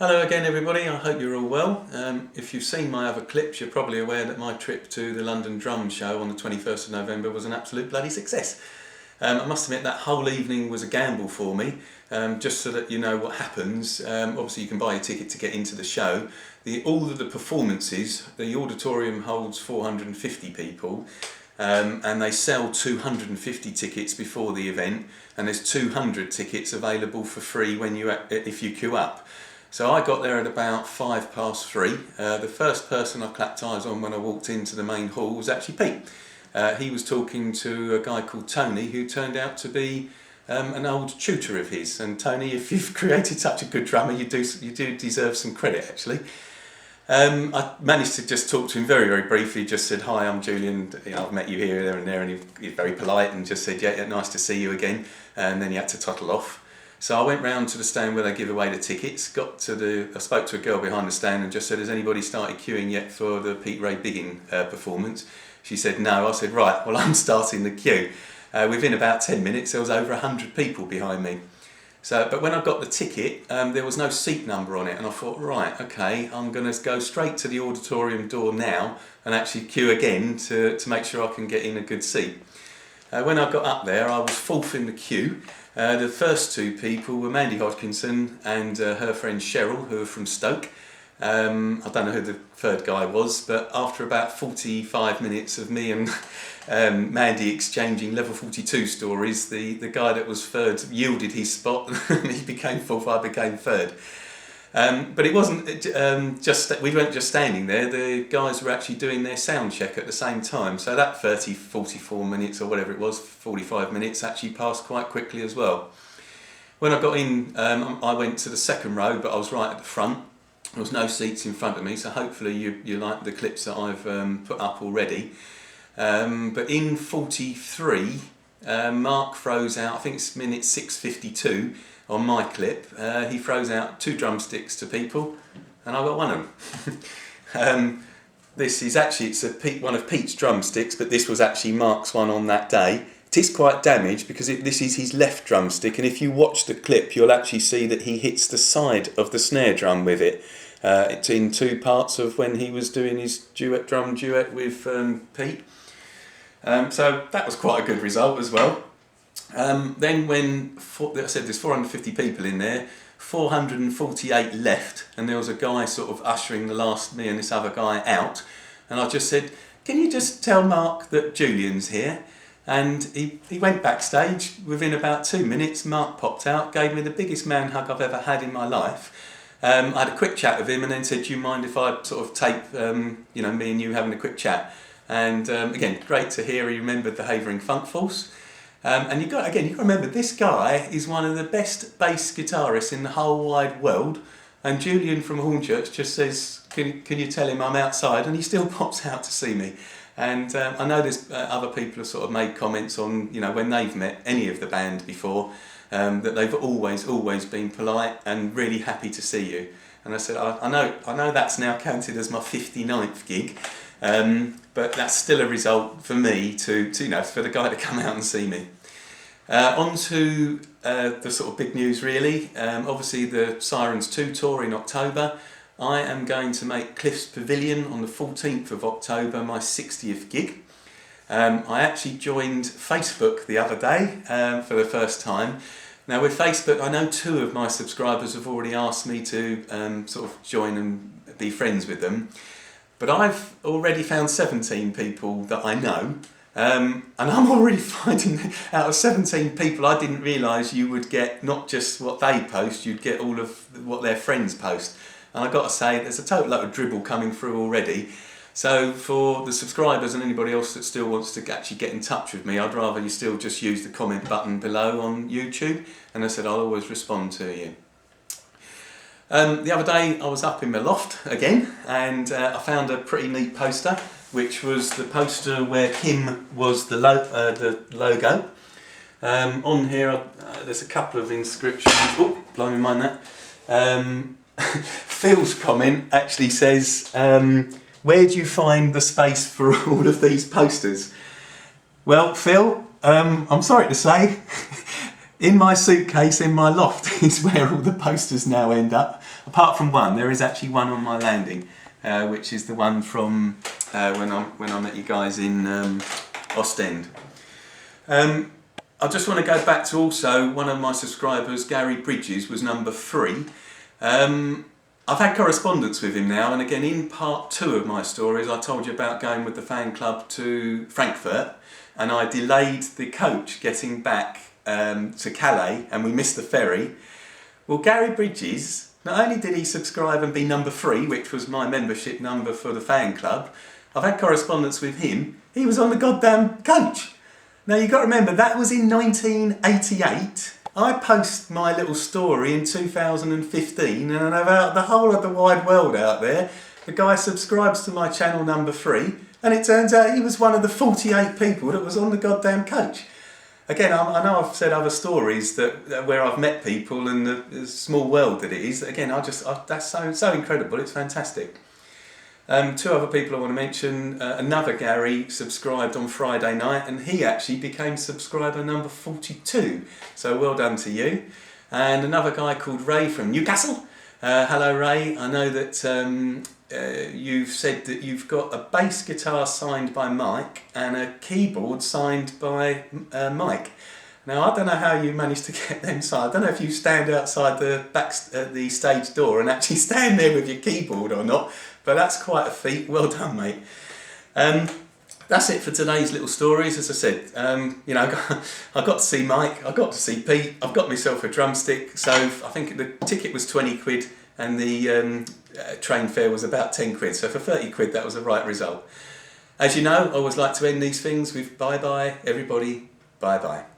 Hello again everybody, I hope you're all well. If you've seen my other clips, you're probably aware that my trip to the London Drum Show on the 21st of November was an absolute bloody success. I must admit that whole evening was a gamble for me, just so that you know what happens. Obviously you can buy a ticket to get into the show. All of the performances, the auditorium holds 450 people, and they sell 250 tickets before the event, and there's 200 tickets available for free if you queue up. So I got there at about 3:05. The first person I clapped eyes on when I walked into the main hall was actually Pete. He was talking to a guy called Tony, who turned out to be an old tutor of his. And Tony, if you've created such a good drummer, you do deserve some credit actually. I managed to just talk to him very, very briefly, just said, "Hi, I'm Julian, I've met you here, there and there," and he's very polite and just said, yeah, nice to see you again, and then he had to toddle off. So I went round to the stand where they give away the tickets, I spoke to a girl behind the stand and just said, "Has anybody started queuing yet for the Pete Ray Bigging performance?" She said no. I said, "Right, well I'm starting the queue." Within about 10 minutes there was over 100 people behind me. But when I got the ticket, there was no seat number on it, and I thought, right, okay, I'm going to go straight to the auditorium door now and actually queue again to make sure I can get in a good seat. When I got up there, I was fourth in the queue. The first two people were Mandy Hodgkinson and her friend Cheryl, who are from Stoke. I don't know who the third guy was, but after about 45 minutes of me and Mandy exchanging level 42 stories, the guy that was third yielded his spot and he became fourth, I became third. But it wasn't we weren't just standing there, the guys were actually doing their sound check at the same time, so that 44 minutes or whatever it was, 45 minutes actually passed quite quickly as well. When I got in, I went to the second row, but I was right at the front. There was no seats in front of me, so hopefully you like the clips that I've put up already. But in 43, Mark throws out, I think it's minute 6:52 on my clip, he throws out 2 drumsticks to people, and I got one of them. This is actually, one of Pete's drumsticks, but this was actually Mark's one on that day. It is quite damaged because this is his left drumstick, and if you watch the clip you'll actually see that he hits the side of the snare drum with it. It's in 2 parts of when he was doing his drum duet with Pete. So that was quite a good result as well. Then when I said there's 450 people in there, 448 left, and there was a guy sort of ushering me and this other guy out, and I just said, "Can you just tell Mark that Julian's here?" And he went backstage. Within about 2 minutes Mark popped out, gave me the biggest man hug I've ever had in my life. I had a quick chat with him and then said, "Do you mind if I sort of tape me and you having a quick chat?" And again, great to hear he remembered the Havering Funk Force. And you got to remember, this guy is one of the best bass guitarists in the whole wide world. And Julian from Hornchurch just says, can you tell him I'm outside? And he still pops out to see me. And I know there's other people have sort of made comments on, when they've met any of the band before, that they've always been polite and really happy to see you. And I said, I know that's now counted as my 59th gig. But that's still a result for me for the guy to come out and see me. On to the sort of big news really. Obviously the Sirens 2 tour in October. I am going to make Cliff's Pavilion on the 14th of October my 60th gig. I actually joined Facebook the other day for the first time. Now with Facebook, I know 2 of my subscribers have already asked me to sort of join and be friends with them. But I've already found 17 people that I know, and I'm already finding that out of 17 people I didn't realise you would get not just what they post, you'd get all of what their friends post. And I've got to say, there's a total load of dribble coming through already. So for the subscribers and anybody else that still wants to actually get in touch with me, I'd rather you still just use the comment button below on YouTube, and I said I'll always respond to you. The other day I was up in my loft again, and I found a pretty neat poster, which was the poster where Kim was the logo. On here there's a couple of inscriptions. Oh, blimey, mind that. Phil's comment actually says, "Where do you find the space for all of these posters?" Well, Phil, I'm sorry to say, in my suitcase in my loft is where all the posters now end up. apart from one. There is actually one on my landing, which is the one from when I met you guys in Ostend. I just want to go back to also one of my subscribers, Gary Bridges, was number 3. I've had correspondence with him now, and again in part 2 of my stories I told you about going with the fan club to Frankfurt, and I delayed the coach getting back to Calais and we missed the ferry. Well, Gary Bridges, not only did he subscribe and be number 3, which was my membership number for the fan club, I've had correspondence with him, he was on the goddamn coach. Now you've got to remember, that was in 1988. I post my little story in 2015, and about the whole of the wide world out there, the guy subscribes to my channel number 3, and it turns out he was one of the 48 people that was on the goddamn coach. Again, I know I've said other stories that where I've met people and the small world that it is. Again, that's so incredible. It's fantastic. 2 other people I want to mention. Another Gary subscribed on Friday night, and he actually became subscriber number 42. So well done to you. And another guy called Ray from Newcastle. Hello Ray. I know that you've said that you've got a bass guitar signed by Mike and a keyboard signed by Mike. Now I don't know how you managed to get them signed. I don't know if you stand outside the stage door and actually stand there with your keyboard or not, but that's quite a feat. Well done, mate. That's it for today's little stories. As I said, I got to see Mike, I got to see Pete, I've got myself a drumstick, so I think the ticket was 20 quid and the train fare was about 10 quid, so for 30 quid that was the right result. As you know, I always like to end these things with bye bye everybody, bye bye.